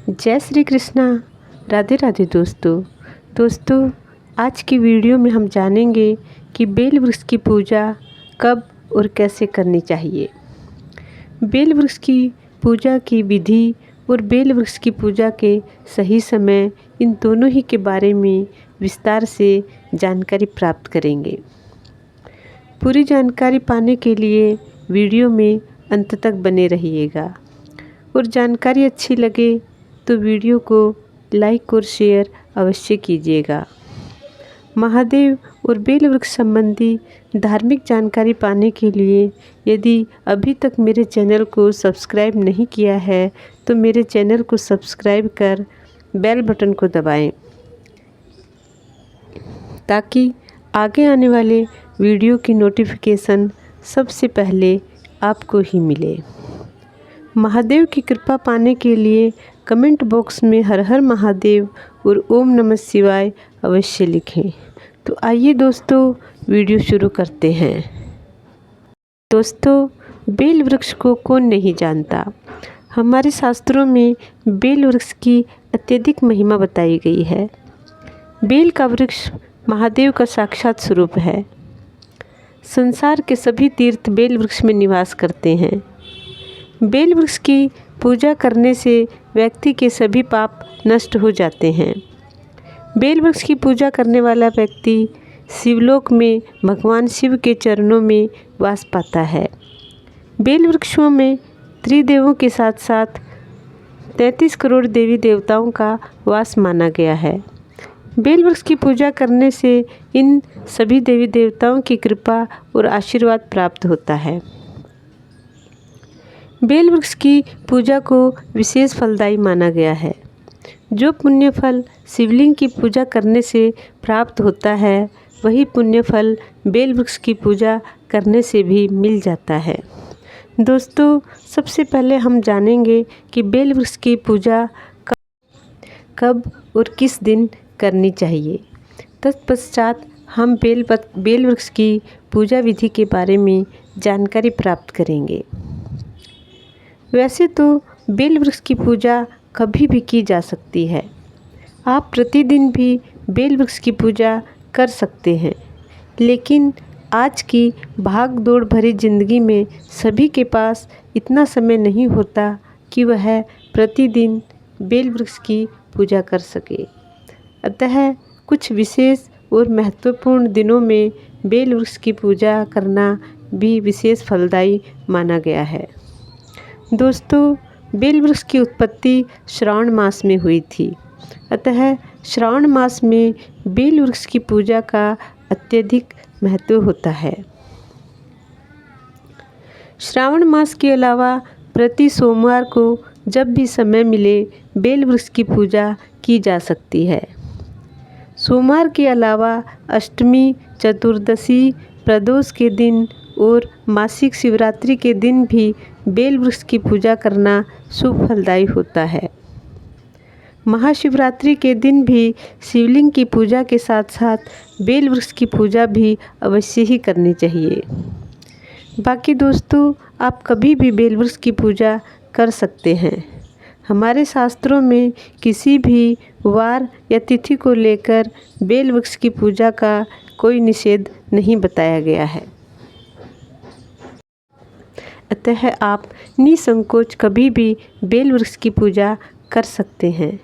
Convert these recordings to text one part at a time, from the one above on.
जय श्री कृष्णा। राधे राधे दोस्तों आज की वीडियो में हम जानेंगे कि बेल वृक्ष की पूजा कब और कैसे करनी चाहिए। बेल वृक्ष की पूजा की विधि और बेल वृक्ष की पूजा के सही समय, इन दोनों ही के बारे में विस्तार से जानकारी प्राप्त करेंगे। पूरी जानकारी पाने के लिए वीडियो में अंत तक बने रहिएगा और जानकारी अच्छी लगे तो वीडियो को लाइक और शेयर अवश्य कीजिएगा। महादेव और बेल वृक्ष संबंधी धार्मिक जानकारी पाने के लिए यदि अभी तक मेरे चैनल को सब्सक्राइब नहीं किया है तो मेरे चैनल को सब्सक्राइब कर बेल बटन को दबाएं ताकि आगे आने वाले वीडियो की नोटिफिकेशन सबसे पहले आपको ही मिले। महादेव की कृपा पाने के लिए कमेंट बॉक्स में हर हर महादेव और ओम नमः शिवाय अवश्य लिखें। तो आइए दोस्तों वीडियो शुरू करते हैं। दोस्तों, बेल वृक्ष को कौन नहीं जानता। हमारे शास्त्रों में बेल वृक्ष की अत्यधिक महिमा बताई गई है। बेल का वृक्ष महादेव का साक्षात स्वरूप है। संसार के सभी तीर्थ बेल वृक्ष में निवास करते हैं। बेल वृक्ष की पूजा करने से व्यक्ति के सभी पाप नष्ट हो जाते हैं। बेल वृक्ष की पूजा करने वाला व्यक्ति शिवलोक में भगवान शिव के चरणों में वास पाता है। बेल वृक्षों में त्रिदेवों के साथ साथ 33 करोड़ देवी देवताओं का वास माना गया है। बेल वृक्ष की पूजा करने से इन सभी देवी देवताओं की कृपा और आशीर्वाद प्राप्त होता है। बेल वृक्ष की पूजा को विशेष फलदायी माना गया है। जो पुण्य फल शिवलिंग की पूजा करने से प्राप्त होता है वही पुण्य फल बेल वृक्ष की पूजा करने से भी मिल जाता है। दोस्तों, सबसे पहले हम जानेंगे कि बेल वृक्ष की पूजा कब और किस दिन करनी चाहिए। तत्पश्चात हम बेल वृक्ष की पूजा विधि के बारे में जानकारी प्राप्त करेंगे। वैसे तो बेल वृक्ष की पूजा कभी भी की जा सकती है। आप प्रतिदिन भी बेल वृक्ष की पूजा कर सकते हैं, लेकिन आज की भाग दौड़ भरी ज़िंदगी में सभी के पास इतना समय नहीं होता कि वह प्रतिदिन बेल वृक्ष की पूजा कर सके। अतः कुछ विशेष और महत्वपूर्ण दिनों में बेल वृक्ष की पूजा करना भी विशेष फलदायी माना गया है। दोस्तों, बेल वृक्ष की उत्पत्ति श्रावण मास में हुई थी। अतः श्रावण मास में बेल वृक्ष की पूजा का अत्यधिक महत्व होता है। श्रावण मास के अलावा प्रति सोमवार को जब भी समय मिले बेल वृक्ष की पूजा की जा सकती है। सोमवार के अलावा अष्टमी, चतुर्दशी, प्रदोष के दिन और मासिक शिवरात्रि के दिन भी बेल वृक्ष की पूजा करना शुभ फलदायी होता है। महाशिवरात्रि के दिन भी शिवलिंग की पूजा के साथ साथ बेल वृक्ष की पूजा भी अवश्य ही करनी चाहिए। बाकी दोस्तों, आप कभी भी बेल वृक्ष की पूजा कर सकते हैं। हमारे शास्त्रों में किसी भी वार या तिथि को लेकर बेल वृक्ष की पूजा का कोई निषेध नहीं बताया गया है। अतः आप निसंकोच कभी भी बेल वृक्ष की पूजा कर सकते हैं।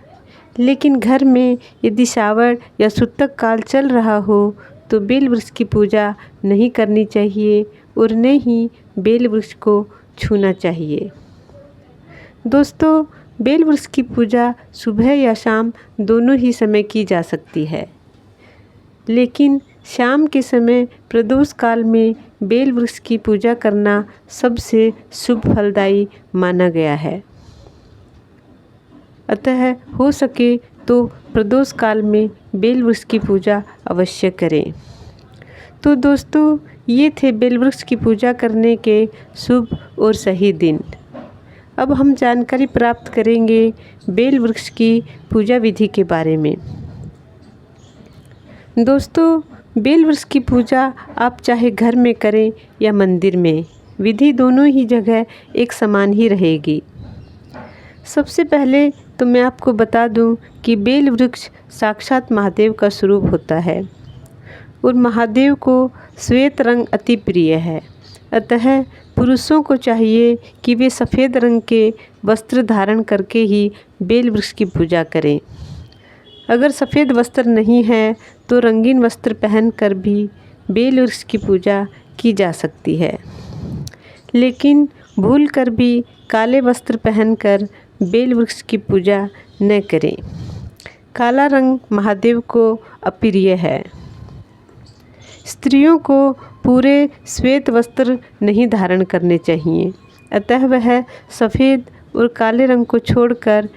लेकिन घर में यदि श्रावण या सूतक काल चल रहा हो तो बेल वृक्ष की पूजा नहीं करनी चाहिए और न ही बेल वृक्ष को छूना चाहिए। दोस्तों, बेल वृक्ष की पूजा सुबह या शाम दोनों ही समय की जा सकती है, लेकिन शाम के समय प्रदोष काल में बेल वृक्ष की पूजा करना सबसे शुभ फलदायी माना गया है। अतः हो सके तो प्रदोष काल में बेल वृक्ष की पूजा अवश्य करें। तो दोस्तों, ये थे बेल वृक्ष की पूजा करने के शुभ और सही दिन। अब हम जानकारी प्राप्त करेंगे बेल वृक्ष की पूजा विधि के बारे में। दोस्तों, बेल वृक्ष की पूजा आप चाहे घर में करें या मंदिर में, विधि दोनों ही जगह एक समान ही रहेगी। सबसे पहले तो मैं आपको बता दूं कि बेल वृक्ष साक्षात महादेव का स्वरूप होता है और महादेव को श्वेत रंग अति प्रिय है। अतः पुरुषों को चाहिए कि वे सफ़ेद रंग के वस्त्र धारण करके ही बेल वृक्ष की पूजा करें। अगर सफ़ेद वस्त्र नहीं है तो रंगीन वस्त्र पहनकर भी बेल वृक्ष की पूजा की जा सकती है, लेकिन भूलकर भी काले वस्त्र पहनकर बेल वृक्ष की पूजा न करें। काला रंग महादेव को अप्रिय है। स्त्रियों को पूरे श्वेत वस्त्र नहीं धारण करने चाहिए, अतः वह सफ़ेद और काले रंग को छोड़कर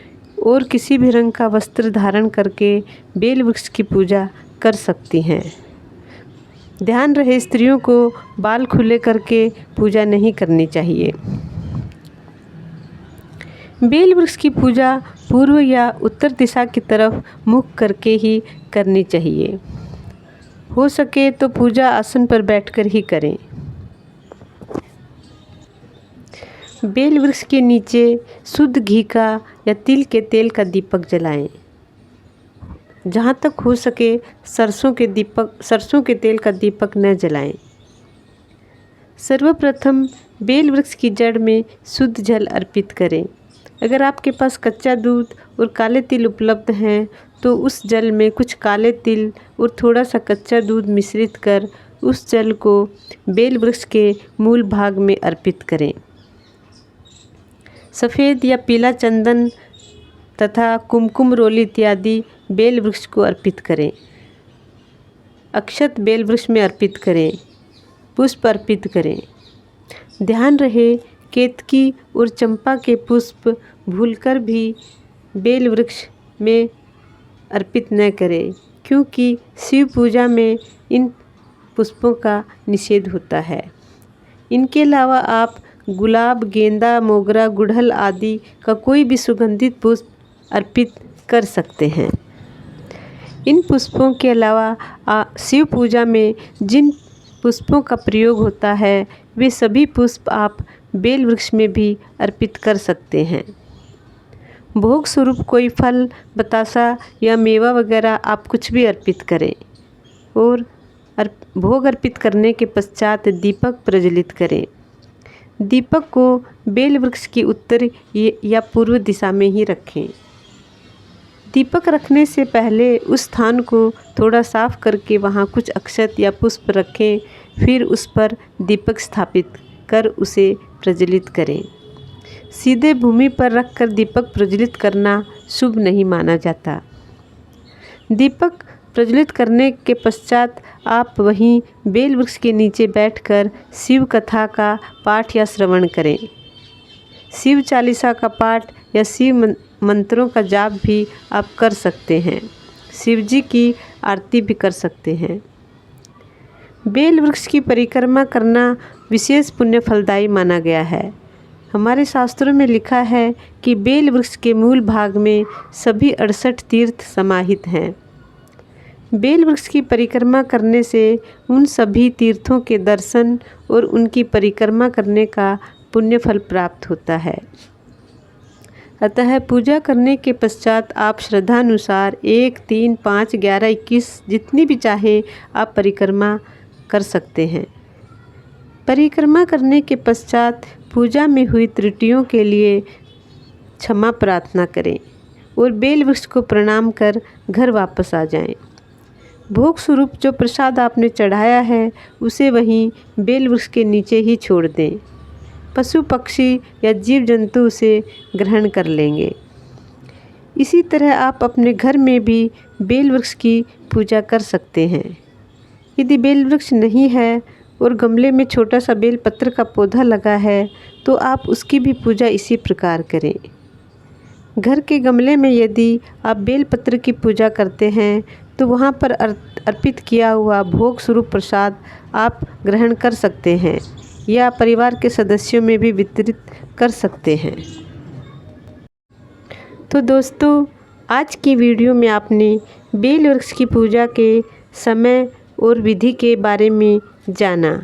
और किसी भी रंग का वस्त्र धारण करके बेल वृक्ष की पूजा कर सकती हैं। ध्यान रहे, स्त्रियों को बाल खुले करके पूजा नहीं करनी चाहिए। बेल वृक्ष की पूजा पूर्व या उत्तर दिशा की तरफ मुख करके ही करनी चाहिए। हो सके तो पूजा आसन पर बैठकर ही करें। बेल वृक्ष के नीचे शुद्ध घी का या तिल के तेल का दीपक जलाएं। जहाँ तक हो सके सरसों के तेल का दीपक न जलाएं। सर्वप्रथम बेल वृक्ष की जड़ में शुद्ध जल अर्पित करें। अगर आपके पास कच्चा दूध और काले तिल उपलब्ध हैं तो उस जल में कुछ काले तिल और थोड़ा सा कच्चा दूध मिश्रित कर उस जल को बेल वृक्ष के मूल भाग में अर्पित करें। सफ़ेद या पीला चंदन तथा कुमकुम रोली इत्यादि बेल वृक्ष को अर्पित करें। अक्षत बेल वृक्ष में अर्पित करें। पुष्प अर्पित करें। ध्यान रहे, केतकी और चंपा के पुष्प भूलकर भी बेल वृक्ष में अर्पित न करें, क्योंकि शिव पूजा में इन पुष्पों का निषेध होता है। इनके अलावा आप गुलाब, गेंदा, मोगरा, गुड़हल आदि का कोई भी सुगंधित पुष्प अर्पित कर सकते हैं। इन पुष्पों के अलावा शिव पूजा में जिन पुष्पों का प्रयोग होता है वे सभी पुष्प आप बेल वृक्ष में भी अर्पित कर सकते हैं। भोग स्वरूप कोई फल, बतासा या मेवा वगैरह आप कुछ भी अर्पित करें और भोग अर्पित करने के पश्चात दीपक प्रज्वलित करें। दीपक को बेल वृक्ष की उत्तर या पूर्व दिशा में ही रखें। दीपक रखने से पहले उस स्थान को थोड़ा साफ करके वहाँ कुछ अक्षत या पुष्प रखें, फिर उस पर दीपक स्थापित कर उसे प्रज्वलित करें। सीधे भूमि पर रखकर दीपक प्रज्वलित करना शुभ नहीं माना जाता। दीपक प्रज्वलित करने के पश्चात आप वहीं बेल वृक्ष के नीचे बैठकर शिव कथा का पाठ या श्रवण करें। शिव चालीसा का पाठ या शिव मंत्रों का जाप भी आप कर सकते हैं। शिव जी की आरती भी कर सकते हैं। बेल वृक्ष की परिक्रमा करना विशेष पुण्य फलदायी माना गया है। हमारे शास्त्रों में लिखा है कि बेल वृक्ष के मूल भाग में सभी 68 तीर्थ समाहित हैं। बेल वृक्ष की परिक्रमा करने से उन सभी तीर्थों के दर्शन और उनकी परिक्रमा करने का पुण्य फल प्राप्त होता है। अतः पूजा करने के पश्चात आप श्रद्धानुसार 1, 3, 5, 11, 21 जितनी भी चाहें आप परिक्रमा कर सकते हैं। परिक्रमा करने के पश्चात पूजा में हुई त्रुटियों के लिए क्षमा प्रार्थना करें और बेल वृक्ष को प्रणाम कर घर वापस आ जाएं। भोग स्वरूप जो प्रसाद आपने चढ़ाया है उसे वहीं बेल वृक्ष के नीचे ही छोड़ दें। पशु पक्षी या जीव जंतु उसे ग्रहण कर लेंगे। इसी तरह आप अपने घर में भी बेल वृक्ष की पूजा कर सकते हैं। यदि बेल वृक्ष नहीं है और गमले में छोटा सा बेल पत्र का पौधा लगा है तो आप उसकी भी पूजा इसी प्रकार करें। घर के गमले में यदि आप बेल पत्र की पूजा करते हैं तो वहाँ पर अर्पित किया हुआ भोग स्वरूप प्रसाद आप ग्रहण कर सकते हैं या परिवार के सदस्यों में भी वितरित कर सकते हैं। तो दोस्तों, आज की वीडियो में आपने बेल वृक्ष की पूजा के समय और विधि के बारे में जाना।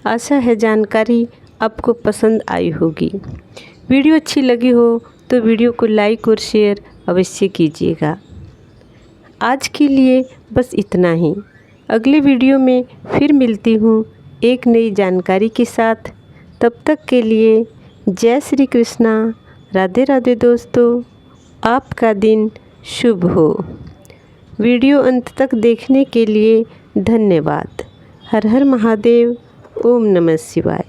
आशा है जानकारी आपको पसंद आई होगी। वीडियो अच्छी लगी हो तो वीडियो को लाइक और शेयर अवश्य कीजिएगा। आज के लिए बस इतना ही। अगले वीडियो में फिर मिलती हूँ एक नई जानकारी के साथ। तब तक के लिए जय श्री कृष्णा, राधे राधे दोस्तों। आपका दिन शुभ हो। वीडियो अंत तक देखने के लिए धन्यवाद। हर हर महादेव। ओम नमः शिवाय।